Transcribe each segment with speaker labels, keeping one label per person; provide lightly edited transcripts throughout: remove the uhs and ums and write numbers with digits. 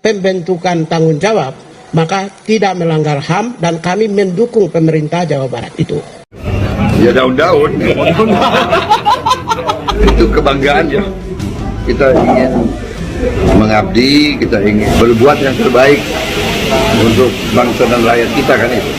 Speaker 1: pembentukan tanggung jawab, maka tidak melanggar HAM dan kami mendukung pemerintah Jawa Barat itu.
Speaker 2: Ya daun-daun. Itu kebanggaan ya. Kita ingin mengabdi, kita ingin berbuat yang terbaik untuk bangsa dan rakyat kita, kan itu.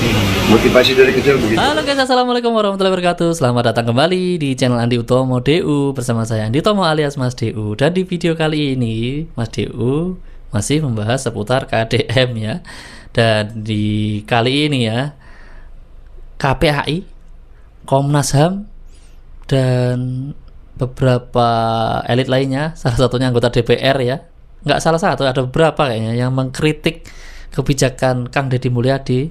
Speaker 2: Motivasi dari kecil begitu.
Speaker 3: Halo guys, assalamualaikum warahmatullahi wabarakatuh. Selamat datang kembali di channel Andi Utomo DU bersama saya Andi Utomo alias Mas DU. Dan di video kali ini Mas DU masih membahas seputar KDM ya. Dan di kali ini ya, KPAI, Komnas HAM, dan beberapa elit lainnya, salah satunya anggota DPR ya, nggak salah satu, ada beberapa kayaknya yang mengkritik kebijakan Kang Deddy Mulyadi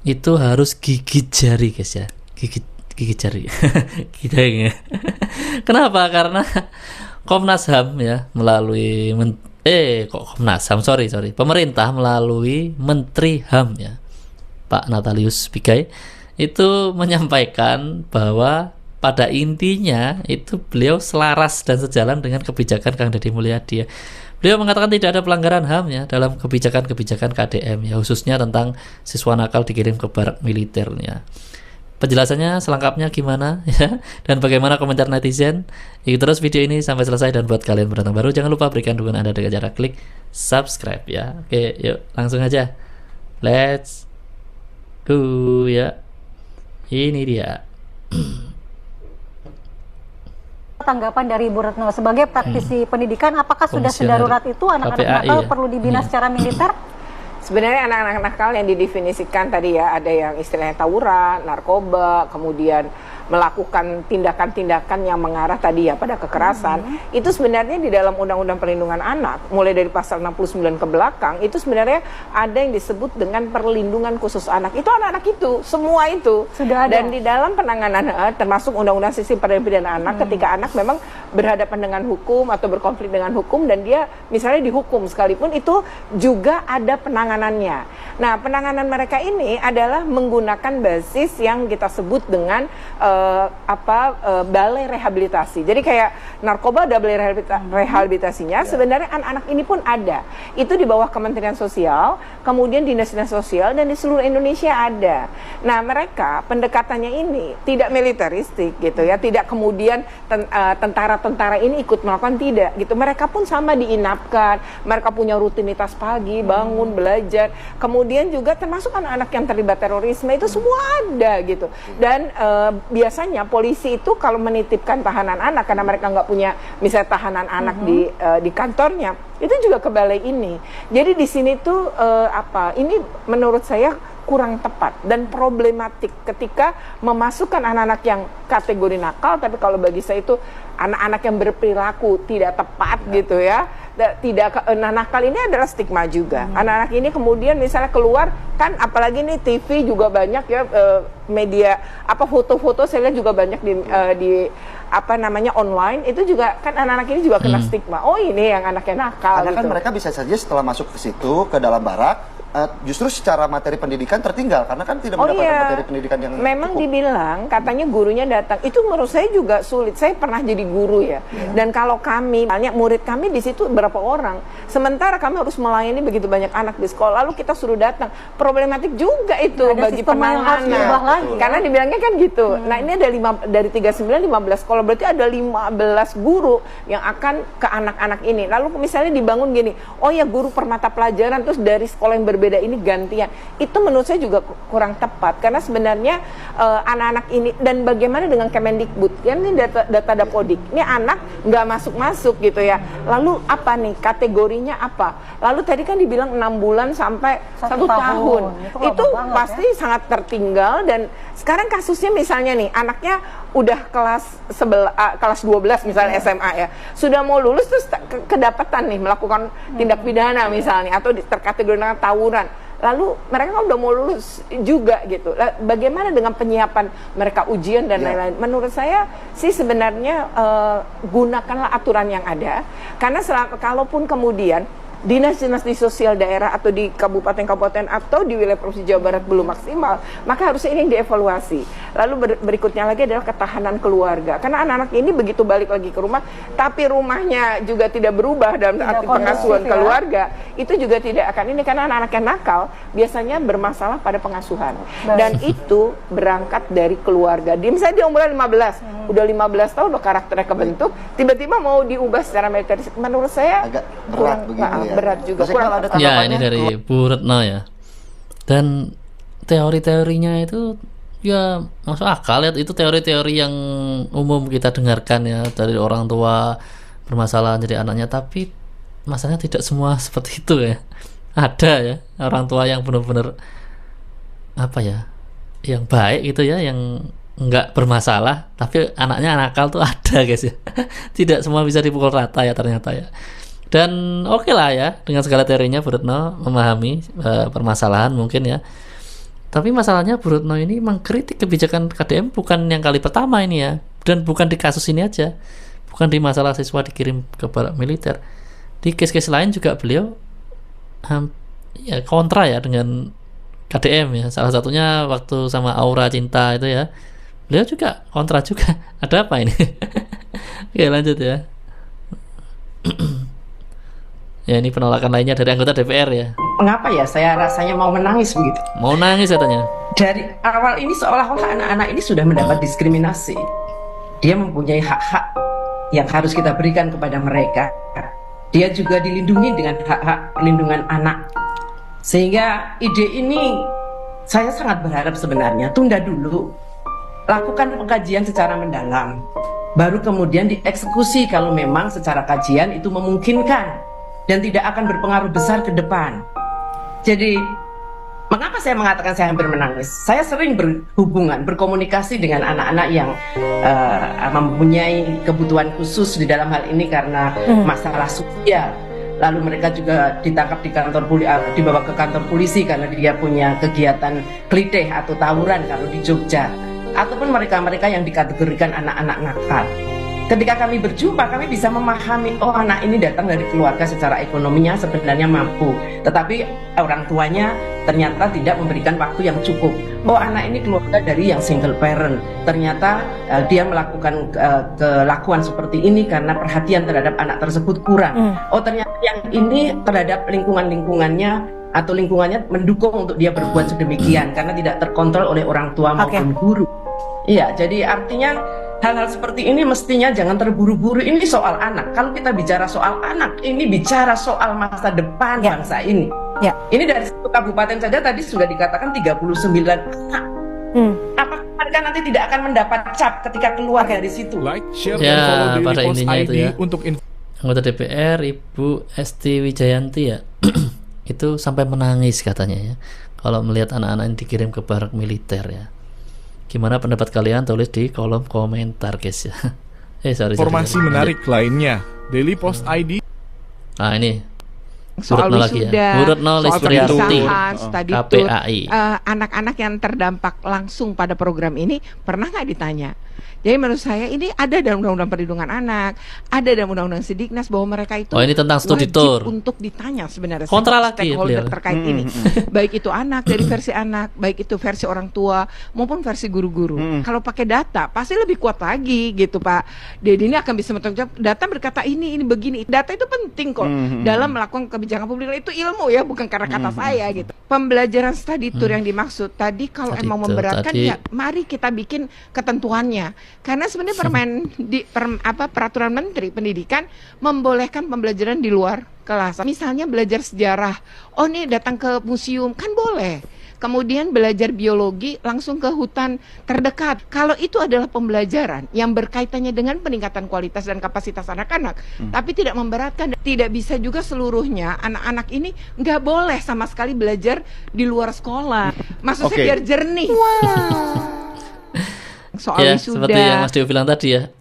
Speaker 3: itu harus gigit jari guys ya, gigit jari. Kita ya. Kenapa? Karena Komnas HAM ya melalui Komnas HAM pemerintah melalui Menteri HAM ya, Pak Natalius Pigai itu menyampaikan bahwa pada intinya itu beliau selaras dan sejalan dengan kebijakan Kang Deddy Mulyadi ya. Beliau mengatakan tidak ada pelanggaran HAM ya dalam kebijakan-kebijakan KDM ya, khususnya tentang siswa nakal dikirim ke barak militernya. Penjelasannya selengkapnya gimana ya, dan bagaimana komentar netizen? Ikuti terus video ini sampai selesai, dan buat kalian pendatang baru jangan lupa berikan dukungan Anda dengan cara klik subscribe ya. Oke, yuk langsung aja. Let's go ya. Ini dia.
Speaker 4: Tanggapan dari Bu Retno sebagai praktisi pendidikan, apakah sudah sedarurat itu anak-anak nakal perlu dibina secara militer?
Speaker 5: Sebenarnya anak-anak nakal yang didefinisikan tadi ya, ada yang istilahnya tawuran, narkoba, kemudian melakukan tindakan-tindakan yang mengarah tadi ya pada kekerasan. Itu sebenarnya di dalam Undang-Undang Perlindungan Anak, mulai dari pasal 69 ke belakang, itu sebenarnya ada yang disebut dengan perlindungan khusus anak. Itu anak-anak itu, semua itu.
Speaker 4: Sudah ada.
Speaker 5: Dan di dalam penanganan, termasuk Undang-Undang Sistem Peradilan Pidana Anak, ketika anak memang berhadapan dengan hukum atau berkonflik dengan hukum, dan dia misalnya dihukum sekalipun, itu juga ada penanganannya. Nah, penanganan mereka ini adalah menggunakan basis yang kita sebut dengan balai rehabilitasi. Jadi kayak narkoba ada balai rehabilitasinya, sebenarnya anak-anak ini pun ada. Itu di bawah Kementerian Sosial, kemudian Dinas-Dinas Sosial, dan di seluruh Indonesia ada. Nah, mereka pendekatannya ini tidak militeristik gitu ya, tidak kemudian tentara-tentara ini ikut melakukan, tidak gitu. Mereka pun sama diinapkan, mereka punya rutinitas pagi, bangun, belajar, kemudian juga termasuk anak-anak yang terlibat terorisme itu semua ada gitu. Dan biasanya polisi itu kalau menitipkan tahanan anak, karena mereka nggak punya misalnya tahanan anak di kantornya, itu juga ke balai ini. Jadi di sini tuh ini menurut saya kurang tepat dan problematik ketika memasukkan anak-anak yang kategori nakal, tapi kalau bagi saya itu anak-anak yang berperilaku tidak tepat gitu ya. Nakal ini adalah stigma juga. Anak-anak ini kemudian misalnya keluar kan, apalagi nih TV juga banyak ya, media foto-foto saya lihat juga banyak di online, itu juga kan anak-anak ini juga kena stigma. Oh, ini yang anaknya nakal.
Speaker 6: Karena kan mereka bisa saja setelah masuk ke situ, ke dalam barak, justru secara materi pendidikan tertinggal karena kan tidak mendapatkan materi pendidikan yang
Speaker 5: memang
Speaker 6: cukup.
Speaker 5: Dibilang katanya gurunya datang, itu menurut saya juga sulit. Saya pernah jadi guru ya, dan kalau kami, misalnya murid kami di situ berapa orang, sementara kami harus melayani begitu banyak anak di sekolah, lalu kita suruh datang, problematik juga itu
Speaker 4: ada
Speaker 5: bagi penanganan
Speaker 4: lagi,
Speaker 5: karena dibilangnya kan gitu. Nah, ini ada dari 39 15 sekolah, berarti ada 15 guru yang akan ke anak-anak ini. Lalu misalnya dibangun gini, oh ya guru per mata pelajaran, terus dari sekolah yang berbeda ini gantian. Itu menurut saya juga kurang tepat, karena sebenarnya anak-anak ini, dan bagaimana dengan Kemendikbud, kan ini data Dapodik, ini anak nggak masuk gitu ya. Lalu apa nih kategorinya apa? Lalu tadi kan dibilang 6 bulan sampai 1 tahun. Itu pasti sangat tertinggal. Dan sekarang kasusnya misalnya nih, anaknya udah kelas 12 misalnya SMA ya, sudah mau lulus terus kedapatan nih melakukan tindak pidana misalnya, atau terkategorikan tawuran. Lalu mereka kan udah mau lulus juga gitu. Bagaimana dengan penyiapan mereka ujian dan lain-lain? Menurut saya sih sebenarnya gunakanlah aturan yang ada, karena kalaupun kemudian dinas-dinas di sosial daerah atau di kabupaten-kabupaten atau di wilayah Provinsi Jawa Barat belum maksimal, maka harusnya ini yang dievaluasi. Lalu berikutnya lagi adalah ketahanan keluarga. Karena anak-anak ini begitu balik lagi ke rumah, tapi rumahnya juga tidak berubah dalam arti pengasuhan keluarga, itu juga tidak akan ini, karena anak-anak yang nakal biasanya bermasalah pada pengasuhan. Dan itu berangkat dari keluarga. Misalnya dia umurnya 15, udah 15 tahun loh karakternya kebentuk, tiba-tiba mau diubah secara militeris, menurut saya
Speaker 6: agak berat begitu ya.
Speaker 5: Berat juga.
Speaker 6: Maksudnya kalau ada
Speaker 3: Ya,
Speaker 6: tanggapannya,
Speaker 3: ini dari Bu Retno ya. Dan teori-teorinya itu ya masuk akal ya, itu teori-teori yang umum kita dengarkan ya dari orang tua bermasalah jadi anaknya, tapi masalahnya tidak semua seperti itu ya. Ada ya orang tua yang benar-benar apa ya, yang baik gitu ya, yang nggak bermasalah tapi anaknya nakal tuh ada guys ya. Tidak semua bisa dipukul rata ya ternyata ya. Dan oke lah ya, dengan segala teorinya Bu Retno memahami permasalahan mungkin ya. Tapi masalahnya Bu Retno ini mengkritik kebijakan KDM bukan yang kali pertama ini ya. Dan bukan di kasus ini aja. Bukan di masalah siswa dikirim ke barak militer. Di case-case lain juga beliau ya kontra ya dengan KDM ya. Salah satunya waktu sama Aura Cinta itu ya. Beliau juga kontra juga. Ada apa ini? Oke, lanjut ya. Ya, ini penolakan lainnya dari anggota DPR ya.
Speaker 7: Mengapa ya saya rasanya mau menangis begitu?
Speaker 3: Mau nangis katanya.
Speaker 7: Dari awal ini seolah-olah anak-anak ini sudah mendapat diskriminasi. Dia mempunyai hak-hak yang harus kita berikan kepada mereka. Dia juga dilindungi dengan hak-hak perlindungan anak. Sehingga ide ini saya sangat berharap sebenarnya tunda dulu. Lakukan pengkajian secara mendalam. Baru kemudian dieksekusi kalau memang secara kajian itu memungkinkan dan tidak akan berpengaruh besar ke depan. Jadi, mengapa saya mengatakan saya hampir menangis? Saya sering berhubungan, berkomunikasi dengan anak-anak yang mempunyai kebutuhan khusus di dalam hal ini karena masalah sosial. Lalu mereka juga ditangkap di kantor dibawa ke kantor polisi karena dia punya kegiatan klitih atau tawuran kalau di Jogja. Ataupun mereka-mereka yang dikategorikan anak-anak nakal. Ketika kami berjumpa, kami bisa memahami, oh anak ini datang dari keluarga secara ekonominya sebenarnya mampu, tetapi orang tuanya ternyata tidak memberikan waktu yang cukup. Oh anak ini keluarga dari yang single parent, ternyata dia melakukan kelakuan seperti ini karena perhatian terhadap anak tersebut kurang. Oh ternyata yang ini terhadap lingkungannya atau lingkungannya mendukung untuk dia berbuat sedemikian karena tidak terkontrol oleh orang tua maupun guru. Iya, jadi artinya hal-hal seperti ini mestinya jangan terburu-buru. Ini soal anak. Kalau kita bicara soal anak, ini bicara soal masa depan bangsa ini. Ini dari satu kabupaten saja tadi sudah dikatakan 39 anak. Apakah mereka nanti tidak akan mendapat cap ketika keluar dari situ?
Speaker 8: Like, share,
Speaker 3: Ya,
Speaker 8: dan follow
Speaker 3: pada
Speaker 8: Daily Post
Speaker 3: intinya
Speaker 8: ID
Speaker 3: itu ya.
Speaker 8: untuk
Speaker 3: Anggota DPR Ibu Esti Wijayanti ya. Itu sampai menangis katanya ya kalau melihat anak-anak yang dikirim ke barak militer ya. Gimana pendapat kalian? Tulis di kolom komentar guys ya.
Speaker 8: informasi menarik lainnya. Daily Post ID.
Speaker 3: Nah ini
Speaker 5: soal
Speaker 3: Bu Retno lagi ya.
Speaker 5: wisuda,
Speaker 3: Bu Retno
Speaker 5: soal
Speaker 3: Listriarti,
Speaker 5: perpisahan, study tour,
Speaker 3: KPAI.
Speaker 5: anak-anak yang terdampak langsung pada program ini pernah nggak ditanya? Jadi menurut saya ini ada dalam Undang-Undang Perlindungan Anak, ada dalam Undang-Undang Sidiknas bahwa mereka itu
Speaker 3: Oh, ini tentang studi
Speaker 5: wajib
Speaker 3: tour.
Speaker 5: untuk ditanya sebenarnya
Speaker 3: Kontra
Speaker 5: sama
Speaker 3: lagi
Speaker 5: stakeholder
Speaker 3: beliau.
Speaker 5: terkait ini, baik itu anak dari versi anak, baik itu versi orang tua maupun versi guru-guru. Kalau pakai data pasti lebih kuat lagi gitu Pak. Dedi ini akan bisa bertanggung jawab. Data berkata ini begini. Data itu penting kok dalam melakukan kebijakan publik. Itu ilmu ya, bukan karena kata saya gitu. Pembelajaran study tour yang dimaksud tadi kalau
Speaker 3: Tadi
Speaker 5: emang
Speaker 3: itu,
Speaker 5: memberatkan
Speaker 3: tadi.
Speaker 5: ya mari kita bikin ketentuannya. Karena sebenarnya peraturan Menteri Pendidikan membolehkan pembelajaran di luar kelas. Misalnya belajar sejarah. Oh nih datang ke museum kan boleh. Kemudian belajar biologi langsung ke hutan terdekat. Kalau itu adalah pembelajaran yang berkaitannya dengan peningkatan kualitas dan kapasitas anak-anak, tapi tidak memberatkan, tidak bisa juga seluruhnya anak-anak ini nggak boleh sama sekali belajar di luar sekolah. Maksudnya biar jernih. Soal
Speaker 3: Ya,
Speaker 5: wisuda.
Speaker 3: seperti yang Mas Dio bilang tadi ya.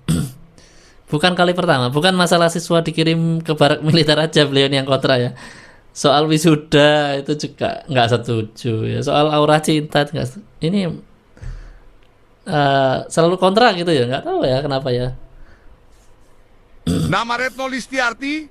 Speaker 3: Bukan kali pertama, bukan masalah siswa dikirim ke barak militer aja beliau yang kontra ya. Soal wisuda itu juga nggak setuju ya. Soal aura cinta nggak ini selalu kontra gitu ya. Nggak tahu ya kenapa ya.
Speaker 9: Nama Retno Listiarti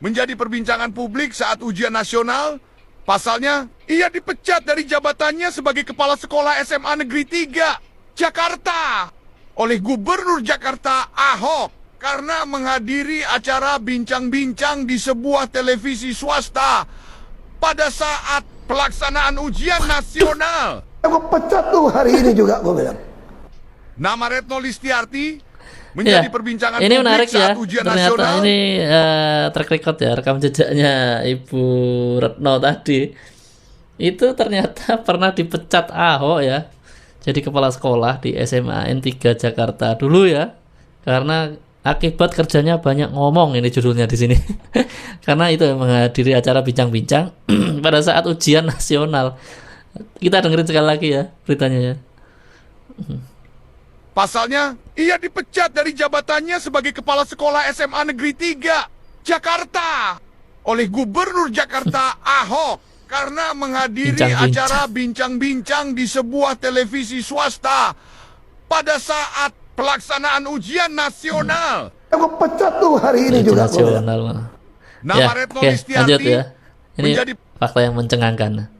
Speaker 9: menjadi perbincangan publik saat ujian nasional. Pasalnya, ia dipecat dari jabatannya sebagai Kepala Sekolah SMA Negeri 3, Jakarta, oleh Gubernur Jakarta Ahok karena menghadiri acara bincang-bincang di sebuah televisi swasta pada saat pelaksanaan ujian nasional.
Speaker 10: Gue pecat tuh hari ini juga, gue bilang.
Speaker 9: Nama Retno Listiarti menjadi perbincangan
Speaker 3: ini
Speaker 9: publik
Speaker 3: menarik
Speaker 9: saat
Speaker 3: ya.
Speaker 9: ujian
Speaker 3: Ternyata
Speaker 9: nasional.
Speaker 3: ini track record ya, rekam jejaknya Ibu Retno tadi. Itu ternyata pernah dipecat Ahok ya. Jadi kepala sekolah di SMA N3 Jakarta dulu ya. Karena akibat kerjanya banyak ngomong, ini judulnya di sini. Karena itu menghadiri acara bincang-bincang pada saat ujian nasional. Kita dengerin sekali lagi ya beritanya ya.
Speaker 9: Pasalnya, ia dipecat dari jabatannya sebagai Kepala Sekolah SMA Negeri 3, Jakarta, oleh Gubernur Jakarta Ahok karena menghadiri acara bincang-bincang di sebuah televisi swasta pada saat pelaksanaan ujian nasional.
Speaker 10: Gue pecat tuh hari ini juga.
Speaker 3: Nasional.
Speaker 9: Nama Retno Listiarti
Speaker 3: ya. Ini fakta yang mencengangkan.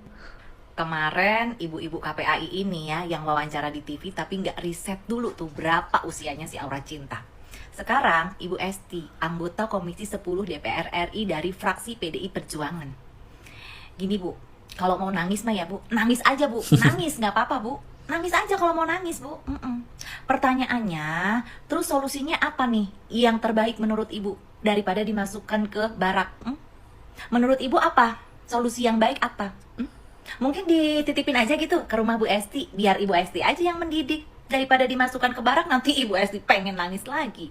Speaker 11: Kemarin ibu-ibu KPAI ini ya yang wawancara di TV tapi nggak riset dulu tuh berapa usianya si Aura Cinta. Sekarang Ibu Esti, anggota Komisi 10 DPR RI dari fraksi PDI Perjuangan. Gini Bu, kalau mau nangis mah ya Bu, nangis aja Bu, nangis nggak apa-apa Bu, nangis aja kalau mau nangis Bu. Pertanyaannya, terus solusinya apa nih yang terbaik menurut Ibu daripada dimasukkan ke barak? Menurut Ibu apa? Solusi yang baik apa? Mungkin dititipin aja gitu ke rumah Bu Esti, biar Ibu Esti aja yang mendidik daripada dimasukkan ke barak nanti Ibu Esti pengen nangis lagi.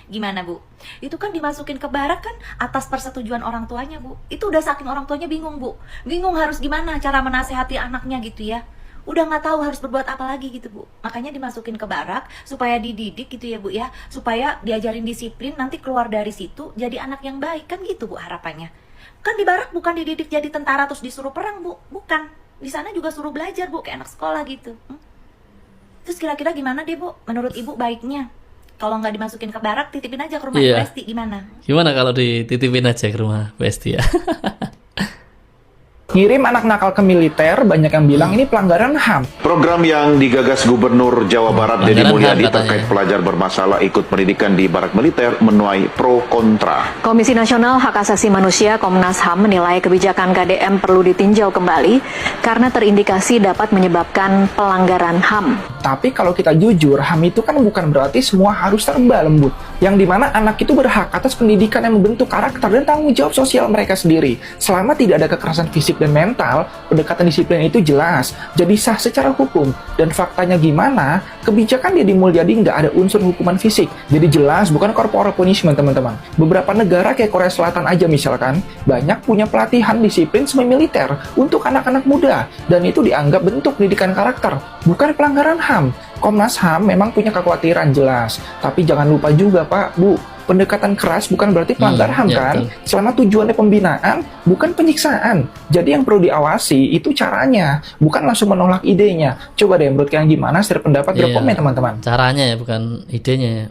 Speaker 11: Gimana Bu? Itu kan dimasukin ke barak kan atas persetujuan orang tuanya Bu. Itu udah saking orang tuanya bingung Bu, bingung harus gimana cara menasehati anaknya gitu ya. Udah nggak tahu harus berbuat apa lagi gitu Bu. Makanya dimasukin ke barak supaya dididik gitu ya Bu ya, supaya diajarin disiplin, nanti keluar dari situ jadi anak yang baik kan gitu Bu harapannya. Kan di barak bukan dididik jadi tentara terus disuruh perang Bu, bukan. Di sana juga suruh belajar Bu, kayak anak sekolah gitu. Terus kira-kira gimana deh Bu, menurut Ibu baiknya? Kalau nggak dimasukin ke barak, titipin aja ke rumah Bu Esti, gimana?
Speaker 3: Gimana kalau dititipin aja ke rumah Bu Esti ya?
Speaker 12: Ngirim anak nakal ke militer, banyak yang bilang ini pelanggaran HAM.
Speaker 13: Program yang digagas Gubernur Jawa Barat Deddy Mulyadi terkait pelajar bermasalah ikut pendidikan di barak militer menuai pro kontra.
Speaker 14: Komisi Nasional Hak Asasi Manusia Komnas HAM menilai kebijakan KDM perlu ditinjau kembali karena terindikasi dapat menyebabkan pelanggaran HAM.
Speaker 12: Tapi kalau kita jujur, HAM itu kan bukan berarti semua harus serba lembut. Yang dimana anak itu berhak atas pendidikan yang membentuk karakter dan tanggung jawab sosial mereka sendiri. Selama tidak ada kekerasan fisik dan mental, pendekatan disiplin itu jelas, jadi sah secara hukum. Dan faktanya gimana? Kebijakan Deddy Mulyadi nggak ada unsur hukuman fisik, jadi jelas bukan corporal punishment teman-teman. Beberapa negara kayak Korea Selatan aja misalkan, banyak punya pelatihan disiplin semi-militer untuk anak-anak muda, dan itu dianggap bentuk pendidikan karakter, bukan pelanggaran HAM. Komnas HAM memang punya kekhawatiran jelas, tapi jangan lupa juga Pak, Bu, pendekatan keras bukan berarti pelanggar HAM kan? Selama tujuannya pembinaan, bukan penyiksaan. Jadi yang perlu diawasi itu caranya, bukan langsung menolak idenya. Coba deh menurut kalian gimana? Setelah pendapat berkomen teman-teman.
Speaker 3: Caranya ya, bukan idenya ya.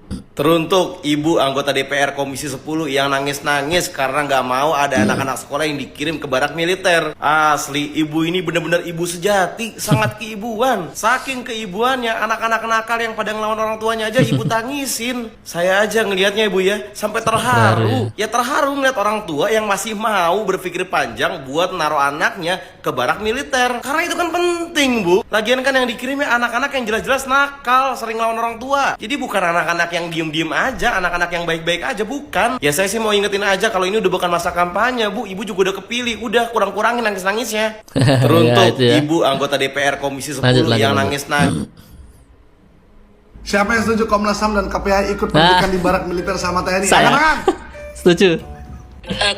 Speaker 15: Teruntuk ibu anggota DPR Komisi 10 yang nangis-nangis karena nggak mau ada anak-anak sekolah yang dikirim ke barak militer. Asli, ibu ini benar-benar ibu sejati, sangat keibuan. Saking keibuannya, anak-anak nakal yang pada ngelawan orang tuanya aja ibu tangisin. Saya aja ngelihatnya ibu ya, sampai terharu. Ya terharu ngeliat orang tua yang masih mau berpikir panjang buat naruh anaknya ke barak militer. Karena itu kan penting Bu. Lagian kan yang dikirimnya anak-anak yang jelas-jelas nakal, sering ngelawan orang tua. Jadi bukan anak-anak yang diem aja, anak-anak yang baik-baik aja, bukan. Ya saya sih mau ingetin aja kalau ini udah bukan masa kampanye Bu, ibu juga udah kepilih, udah kurang-kurangin nangis-nangisnya. Teruntuk ya, ibu anggota DPR Komisi 10 yang nangis-nangis.
Speaker 16: Siapa yang setuju Komnas HAM dan KPAI ikut pendidikan di barak militer sama TNI?
Speaker 3: Saya setuju.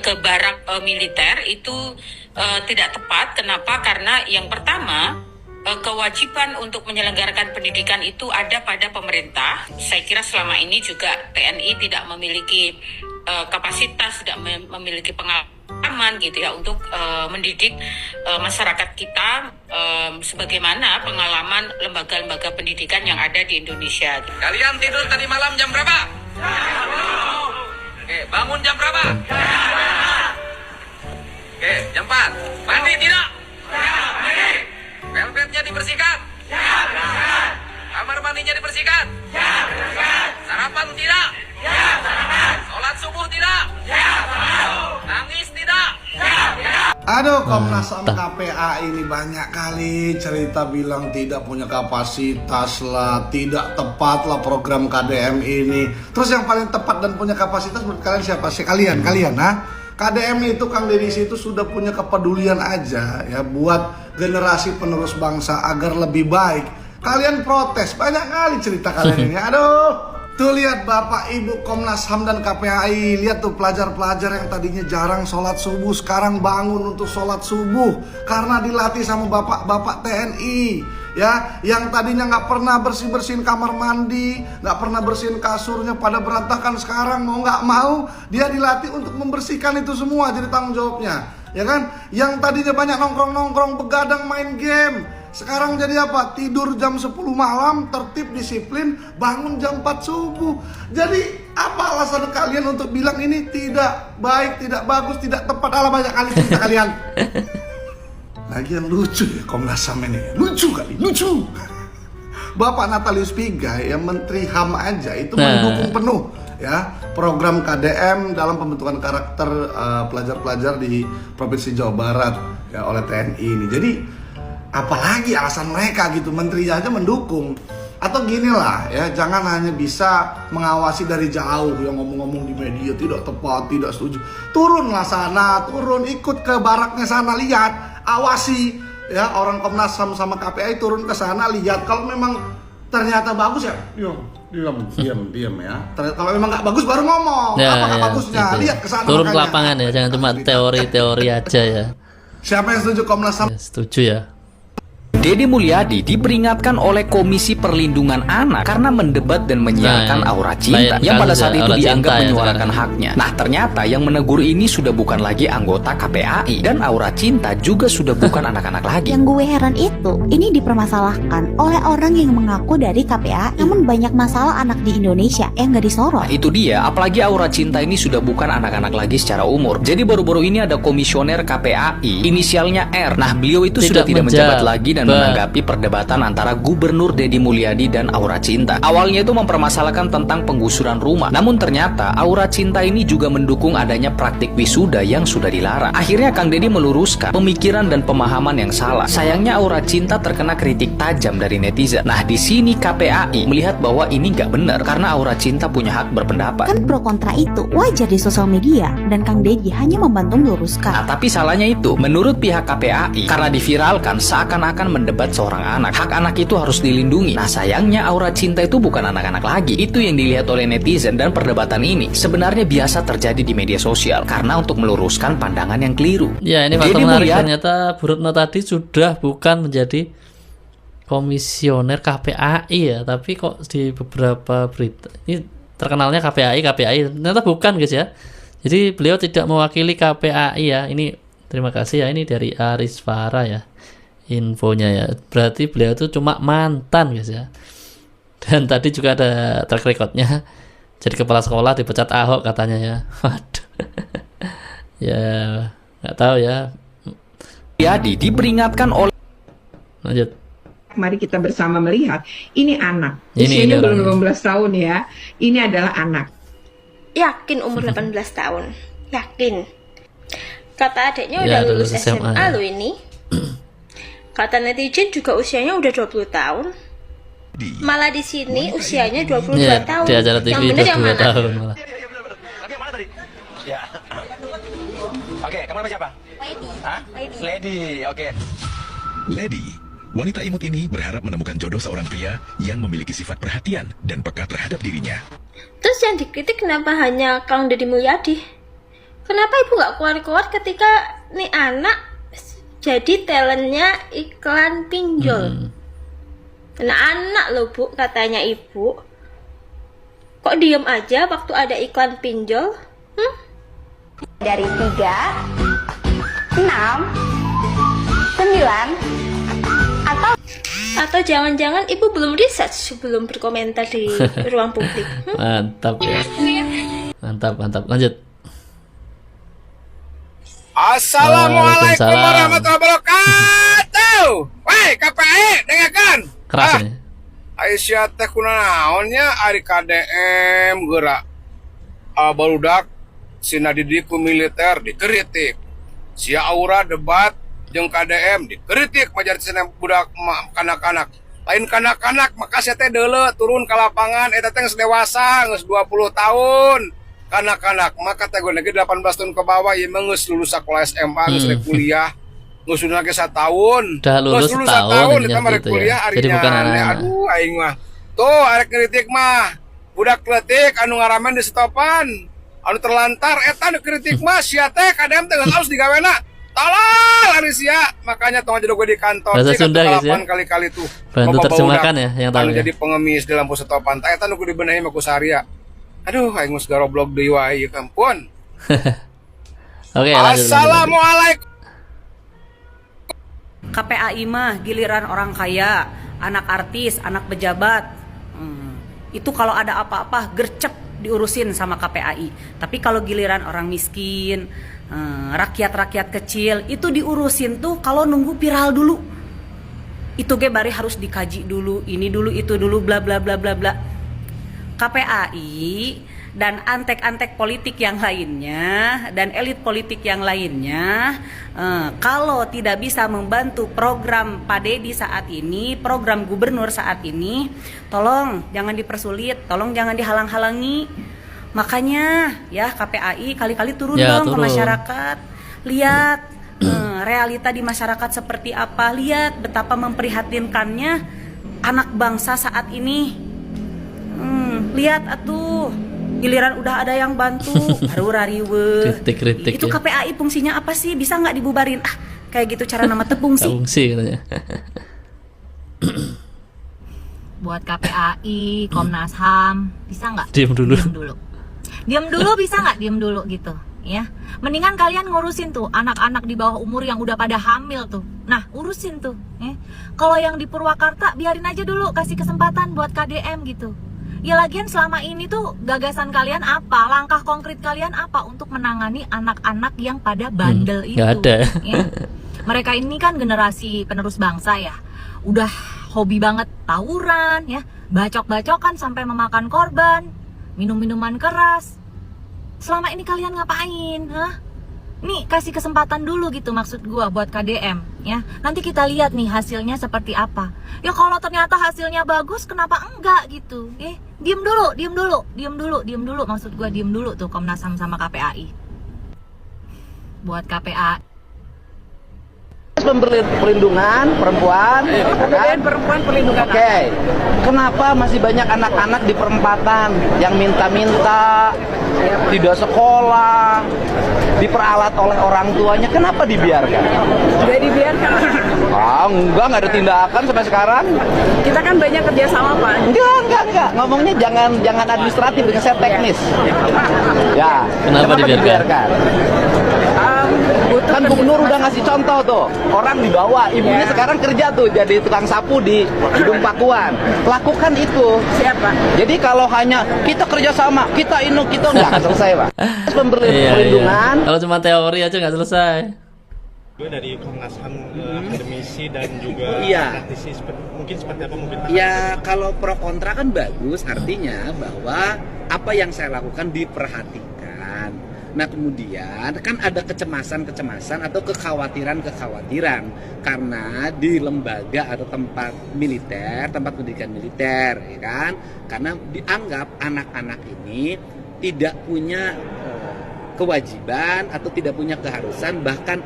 Speaker 17: Ke barak militer itu tidak tepat. Kenapa? Karena yang pertama, kewajiban untuk menyelenggarakan pendidikan itu ada pada pemerintah. Saya kira selama ini juga TNI tidak memiliki kapasitas, tidak memiliki pengalaman gitu ya untuk mendidik masyarakat kita sebagaimana pengalaman lembaga-lembaga pendidikan yang ada di Indonesia.
Speaker 18: Kalian tidur tadi malam jam berapa? Oke, bangun jam berapa? Oke, jam 4. Mandi tidak? Velvetnya dibersihkan? Kamar mandinya dibersihkan? Sarapan tidak? Sholat subuh tidak? Nangis tidak?
Speaker 16: Aduh, Komnas HAM KPA ini banyak kali cerita bilang tidak punya kapasitas lah, tidak tepat lah program KDM ini. Terus yang paling tepat dan punya kapasitas menurut kalian siapa sih? Kalian, nah? KDM itu, Kang Deddy itu sudah punya kepedulian aja ya buat generasi penerus bangsa agar lebih baik. Kalian protes, banyak kali cerita kalian ini. Aduh. Tuh lihat Bapak Ibu Komnas HAM dan KPAI, lihat tuh pelajar-pelajar yang tadinya jarang sholat subuh sekarang bangun untuk sholat subuh karena dilatih sama bapak-bapak TNI ya, yang tadinya nggak pernah bersih-bersihin kamar mandi, nggak pernah bersihin kasurnya pada berantakan, sekarang mau nggak mau dia dilatih untuk membersihkan itu semua, jadi tanggung jawabnya ya kan. Yang tadinya banyak nongkrong-nongkrong begadang main game, sekarang jadi apa? Tidur jam 10 malam, tertib, disiplin, bangun jam 4 subuh. Jadi apa alasan kalian untuk bilang ini tidak baik, tidak bagus, tidak tepat? Alah, banyak kali cerita kalian. Lagian lucu ya Komnas HAM ini. Lucu kali, lucu. Bapak Natalius Pigai yang Menteri HAM aja itu mendukung penuh ya program KDM dalam pembentukan karakter pelajar-pelajar di Provinsi Jawa Barat ya oleh TNI ini. Jadi apalagi alasan mereka gitu, menteri aja mendukung. Atau gini lah ya, jangan hanya bisa mengawasi dari jauh yang ngomong-ngomong di media tidak tepat, tidak setuju. Turunlah sana, turun ikut ke baraknya sana, lihat, awasi ya, orang Komnas HAM sama KPI turun ke sana, lihat. Kalau memang ternyata bagus ya diam ya. Kalau memang nggak bagus baru ngomong apa nggak bagusnya, gitu. Lihat ke sana.
Speaker 3: Turun ke lapangan ya, jangan cuma teori-teori aja ya.
Speaker 16: Siapa yang setuju Komnas HAM?
Speaker 3: Ya, setuju ya.
Speaker 19: Deddy Mulyadi diperingatkan oleh Komisi Perlindungan Anak karena mendebat dan menyiarkan aura cinta yang pada saat itu dianggap menyuarakan haknya. Nah, ternyata yang menegur ini sudah bukan lagi anggota KPAI dan aura cinta juga sudah bukan anak-anak lagi.
Speaker 20: Yang gue heran itu, ini dipermasalahkan oleh orang yang mengaku dari KPAI. Namun banyak masalah anak di Indonesia yang gak disorot.
Speaker 19: Nah, itu dia, apalagi aura cinta ini sudah bukan anak-anak lagi secara umur. Jadi baru-baru ini ada komisioner KPAI, inisialnya R. Nah, beliau itu sudah tidak menjabat lagi dan menanggapi perdebatan antara Gubernur Deddy Mulyadi dan Aura Cinta. Awalnya itu mempermasalahkan tentang penggusuran rumah. Namun ternyata Aura Cinta ini juga mendukung adanya praktik wisuda yang sudah dilarang. Akhirnya Kang Deddy meluruskan pemikiran dan pemahaman yang salah. Sayangnya Aura Cinta terkena kritik tajam dari netizen. Nah, di sini KPAI melihat bahwa ini nggak benar karena Aura Cinta punya hak berpendapat.
Speaker 20: Kan pro kontra itu wajar di sosial media dan Kang Deddy hanya membantu meluruskan.
Speaker 19: Nah, tapi salahnya itu menurut pihak KPAI karena diviralkan seakan-akan mendebat seorang anak. Hak anak itu harus dilindungi. Nah, sayangnya Aura Cinta itu bukan anak-anak lagi. Itu yang dilihat oleh netizen dan perdebatan ini sebenarnya biasa terjadi di media sosial karena untuk meluruskan pandangan yang keliru.
Speaker 3: Ya, ini fakta menarik. Ternyata Bu Retno tadi sudah bukan menjadi komisioner KPAI ya, tapi kok di beberapa berita ini terkenalnya KPAI, ternyata bukan guys ya. Jadi beliau tidak mewakili KPAI ya. Ini terima kasih ya, ini dari Aris Farah ya infonya ya. Berarti beliau itu cuma mantan guys ya. Dan tadi juga ada track recordnya, jadi kepala sekolah dipecat Ahok katanya ya. Waduh. Ya nggak tahu ya.
Speaker 19: Jadi diperingatkan oleh.
Speaker 3: Lanjut.
Speaker 21: Mari kita bersama melihat ini anak usianya belum 18 tahun ya. Ini adalah anak.
Speaker 22: Yakin umur 18 tahun. Yakin. Kata adiknya udah lulus SMA ya. Loh ini. Kata netizen juga usianya udah 20 tahun. Malah di sini usianya 22 tahun.
Speaker 3: Di acara TV
Speaker 22: yang bener yang mana?
Speaker 3: Tahun malah.
Speaker 23: Oke, mana tadi? Ya. Oke, kamu nama siapa?
Speaker 22: Lady.
Speaker 23: Hah? Lady, oke.
Speaker 24: Lady, wanita imut ini berharap menemukan jodoh seorang pria yang memiliki sifat perhatian dan peka terhadap dirinya.
Speaker 22: Terus yang dikritik kenapa hanya Kang Deddy Mulyadi? Kenapa ibu nggak keluar-keluar ketika nih anak jadi talentnya iklan pinjol? Anak-anak loh bu, katanya ibu. Kok diem aja waktu ada iklan pinjol?
Speaker 25: Dari 3, 6, 9,
Speaker 22: atau jangan-jangan ibu belum research sebelum berkomentar di ruang publik?
Speaker 3: Mantap ya. Mantap. Mantap, mantap. Lanjut.
Speaker 1: Assalamualaikum warahmatullahi wabarakatuh. Woi, KPI, dengarkan.
Speaker 3: Keras ini.
Speaker 1: Aisyah teh kunaonnya ari KDM geura barudak sina didik ku militer dikritik. Sia Aura debat jeung KDM dikritik majar cenah budak kanak-kanak. Lain kanak-kanak maka saya teh deuleu turun ke lapangan eta teh geus dewasa geus 20 tahun. Kanak-kanak maka teh gue 18 tahun ke bawah ieu mah geus lulus sekolah SMA geus kuliah. Geus lulus ge 1 tahun.
Speaker 3: Udah lulus setahun
Speaker 1: eta mah
Speaker 3: gitu
Speaker 1: kuliah
Speaker 3: ya. Jadi bukan anak-anak.
Speaker 1: Aduh aing mah. Tuh arek kritik mah. Budak kritik anu ngaramen di stopan. Anu terlantar eta nu kritik mah sia teh KDM teh geus alus digawena. Tolol ari sia. Makanya tong aja gue di kantor
Speaker 3: Bahasa Sunda guys ya.
Speaker 1: Kali-kali tuh.
Speaker 3: Bantu terjemahkan ya yang tahu.
Speaker 1: Jadi pengemis di lampu stopan. Eta nu kudu dibenehi mah ku Saria. Aduh, aing geus garoblog deui wae ieu kampun.
Speaker 3: Oke,
Speaker 1: Assalamualaikum.
Speaker 2: KPAI mah giliran orang kaya, anak artis, anak pejabat. Itu kalau ada apa-apa gercep diurusin sama KPAI. Tapi kalau giliran orang miskin, rakyat-rakyat kecil itu diurusin tuh kalau nunggu viral dulu. Itu ge bari harus dikaji dulu, ini dulu, itu dulu, bla bla bla bla bla. KPAI dan antek-antek politik yang lainnya dan elit politik yang lainnya kalau tidak bisa membantu program Pak Dedi saat ini, program gubernur saat ini, tolong jangan dipersulit, tolong jangan dihalang-halangi. Makanya ya KPAI kali-kali turun dong ke masyarakat, lihat realita di masyarakat seperti apa, lihat betapa memprihatinkannya anak bangsa saat ini. Lihat atuh, giliran udah ada yang bantu baru rariwe.
Speaker 3: Kritik
Speaker 2: itu
Speaker 3: ya.
Speaker 2: KPAI fungsinya apa sih? Bisa nggak dibubarin? Kayak gitu cara nama tepung sih.
Speaker 3: Fungsi katanya.
Speaker 11: Buat KPAI, Komnas HAM, bisa nggak?
Speaker 3: Diam dulu.
Speaker 11: Diam dulu bisa nggak? Diam dulu gitu. Ya, mendingan kalian ngurusin tuh anak-anak di bawah umur yang udah pada hamil tuh. Nah, urusin tuh. Kalau yang di Purwakarta biarin aja dulu, kasih kesempatan buat KDM gitu. Ya lagian selama ini tuh gagasan kalian apa? Langkah konkret kalian apa untuk menangani anak-anak yang pada bandel itu?
Speaker 3: Gak ada.
Speaker 11: Ya. Mereka ini kan generasi penerus bangsa ya. Udah hobi banget tawuran ya, bacok-bacokan sampai memakan korban, minum-minuman keras. Selama ini kalian ngapain? Nih kasih kesempatan dulu gitu maksud gua buat KDM ya. Nanti kita lihat nih hasilnya seperti apa. Ya kalau ternyata hasilnya bagus kenapa enggak gitu. Diem dulu maksud gua diem dulu tuh Komnas HAM sama KPAI. Buat KPAI
Speaker 4: perlindungan perempuan,
Speaker 5: perlindungan.
Speaker 4: Oke. Kenapa masih banyak anak-anak di perempatan yang minta-minta, tidak sekolah, diperalat oleh orang tuanya? Kenapa dibiarkan?
Speaker 5: Tidak dibiarkan.
Speaker 4: Enggak ada tindakan sampai sekarang.
Speaker 5: Kita kan banyak kerjasama Pak.
Speaker 4: Enggak. Ngomongnya jangan administratif, dengan saya teknis. Ya.
Speaker 3: Kenapa dibiarkan?
Speaker 4: Kan Gubernur udah ngasih contoh tuh, orang dibawa, ibunya sekarang kerja tuh jadi tukang sapu di Gedung Pakuan. Lakukan itu. Siapa? Jadi kalau hanya kita kerjasama, kita nggak akan selesai Pak. Perlindungan.
Speaker 3: Kalau cuma teori aja nggak selesai.
Speaker 6: Gue dari Komnas HAM, akademisi dan juga praktisi, mungkin seperti apa mungkin?
Speaker 4: Ya kalau pro kontra kan bagus, artinya bahwa apa yang saya lakukan diperhatikan. Nah kemudian kan ada kecemasan atau kekhawatiran karena di lembaga atau tempat militer, tempat pendidikan militer, ya kan? Karena dianggap anak-anak ini tidak punya kewajiban atau tidak punya keharusan, bahkan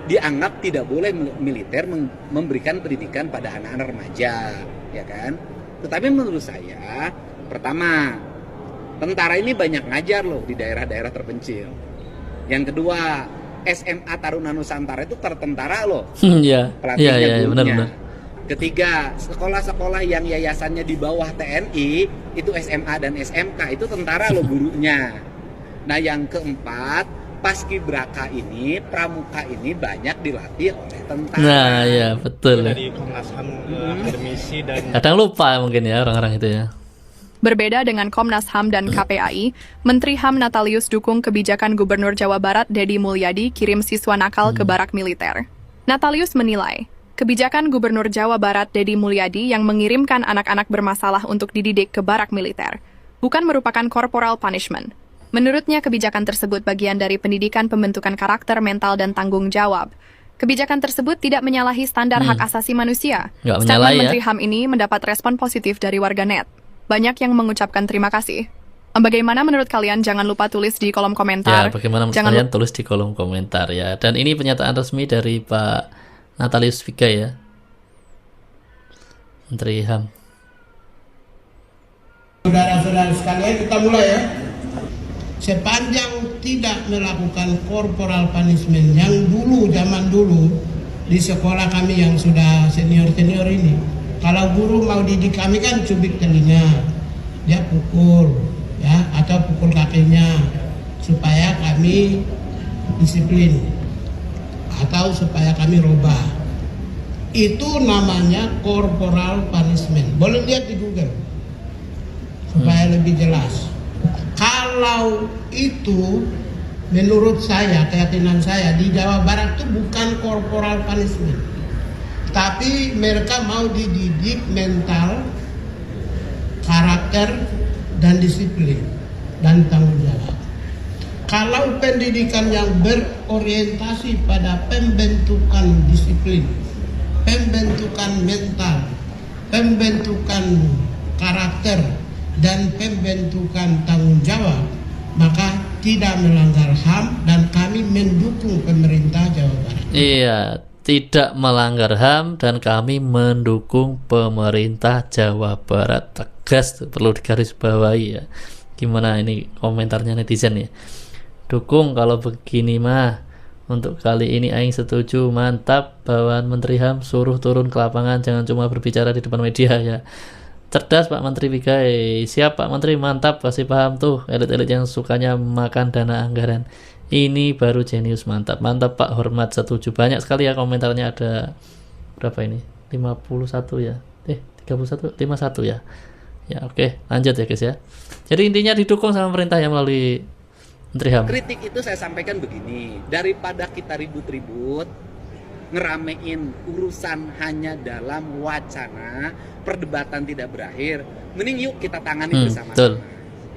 Speaker 4: dianggap tidak boleh militer memberikan pendidikan pada anak-anak remaja, ya kan? Tetapi menurut saya, pertama, tentara ini banyak ngajar loh di daerah-daerah terpencil. Yang kedua, SMA Taruna Nusantara itu tertentara loh. Pelatihnya gurunya. Benar. Ketiga, sekolah-sekolah yang yayasannya di bawah TNI itu SMA dan SMK itu tentara loh gurunya. Nah yang keempat, paskibraka ini, pramuka ini banyak dilatih oleh tentara.
Speaker 3: Nah ya betul.
Speaker 6: Dari Komnas HAM, akademisi dan
Speaker 3: kadang lupa mungkin ya orang-orang itu ya.
Speaker 7: Berbeda dengan Komnas HAM dan KPAI, Menteri HAM Natalius dukung kebijakan Gubernur Jawa Barat Deddy Mulyadi kirim siswa nakal ke barak militer. Natalius menilai, kebijakan Gubernur Jawa Barat Deddy Mulyadi yang mengirimkan anak-anak bermasalah untuk dididik ke barak militer bukan merupakan corporal punishment. Menurutnya, kebijakan tersebut bagian dari pendidikan pembentukan karakter, mental, dan tanggung jawab. Kebijakan tersebut tidak menyalahi standar hak asasi manusia. Statement Menteri HAM ini mendapat respon positif dari warganet. Banyak yang mengucapkan terima kasih. Bagaimana menurut kalian? Jangan lupa tulis di kolom komentar.
Speaker 3: Ya, bagaimana menurut kalian? Tulis di kolom komentar ya. Dan ini pernyataan resmi dari Pak Natalius Pigai ya, Menteri HAM.
Speaker 8: Saudara-saudara sekalian, kita mulai ya. Sepanjang tidak melakukan corporal punishment yang dulu, zaman dulu di sekolah kami yang sudah senior-senior ini, kalau guru mau didik kami kan cubit telinga, dia pukul ya, atau pukul kakinya supaya kami disiplin atau supaya kami robah. Itu namanya corporal punishment. Boleh lihat di Google supaya lebih jelas. Kalau itu menurut saya, keyakinan saya di Jawa Barat itu bukan corporal punishment, tapi mereka mau dididik mental, karakter, dan disiplin, dan tanggung jawab. Kalau pendidikan yang berorientasi pada pembentukan disiplin, pembentukan mental, pembentukan karakter, dan pembentukan tanggung jawab, maka tidak melanggar HAM dan kami mendukung pemerintah Jawa Barat.
Speaker 3: Iya, tidak melanggar HAM dan kami mendukung pemerintah Jawa Barat. Tegas, perlu digarisbawahi ya. Gimana ini komentarnya netizen ya? Dukung kalau begini mah. Untuk kali ini aing setuju, mantap. Bawaan Menteri HAM suruh turun ke lapangan, jangan cuma berbicara di depan media ya. Cerdas Pak Menteri Pigai. Siap Pak Menteri, mantap, pasti paham tuh elit-elit yang sukanya makan dana anggaran. Ini baru jenius, mantap. Mantap Pak, hormat, setuju. Banyak sekali ya komentarnya, ada berapa ini? 51 ya. 31, 51 ya. Ya oke, lanjut ya guys ya. Jadi intinya didukung sama pemerintah ya melalui Menteri HAM.
Speaker 4: Kritik itu saya sampaikan begini, daripada kita ribut-ribut ngeramein urusan hanya dalam wacana, perdebatan tidak berakhir, mending yuk kita tangani bersama-sama.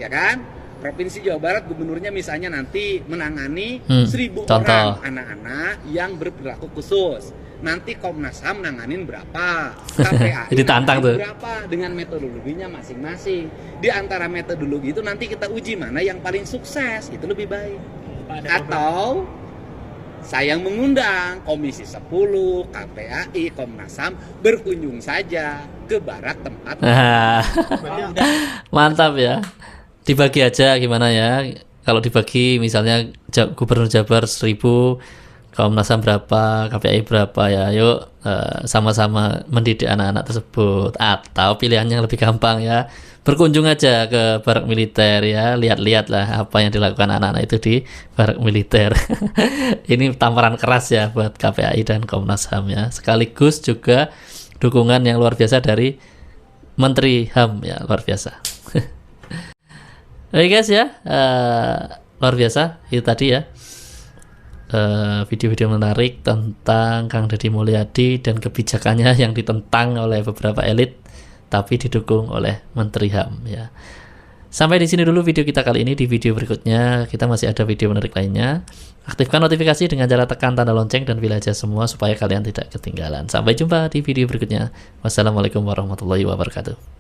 Speaker 4: Ya kan? Provinsi Jawa Barat gubernurnya misalnya nanti menangani 1.000 orang anak-anak yang berperilaku khusus. Nanti Komnas HAM nanganin berapa, KPAI
Speaker 3: ditantang tuh
Speaker 4: berapa dengan metodologinya masing-masing. Di antara metodologi itu nanti kita uji mana yang paling sukses, itu lebih baik. Atau saya mengundang Komisi 10, KPAI, Komnas HAM berkunjung saja ke barak tempat.
Speaker 3: Mantap ya. Dibagi aja gimana ya. Kalau dibagi misalnya Gubernur Jabar 1.000, Komnas HAM berapa, KPAI berapa ya. Yuk sama-sama mendidik anak-anak tersebut. Atau pilihan yang lebih gampang ya, berkunjung aja ke barak militer ya, lihat-lihat lah apa yang dilakukan anak-anak itu di barak militer. Ini tamparan keras ya buat KPAI dan Komnas HAM ya, sekaligus juga dukungan yang luar biasa dari Menteri HAM ya, luar biasa. Oke guys ya, luar biasa itu tadi ya, video-video menarik tentang Kang Deddy Mulyadi dan kebijakannya yang ditentang oleh beberapa elit tapi didukung oleh Menteri HAM ya. Sampai di sini dulu video kita kali ini. Di video berikutnya kita masih ada video menarik lainnya. Aktifkan notifikasi dengan cara tekan tanda lonceng dan pilih aja semua supaya kalian tidak ketinggalan. Sampai jumpa di video berikutnya. Wassalamualaikum warahmatullahi wabarakatuh.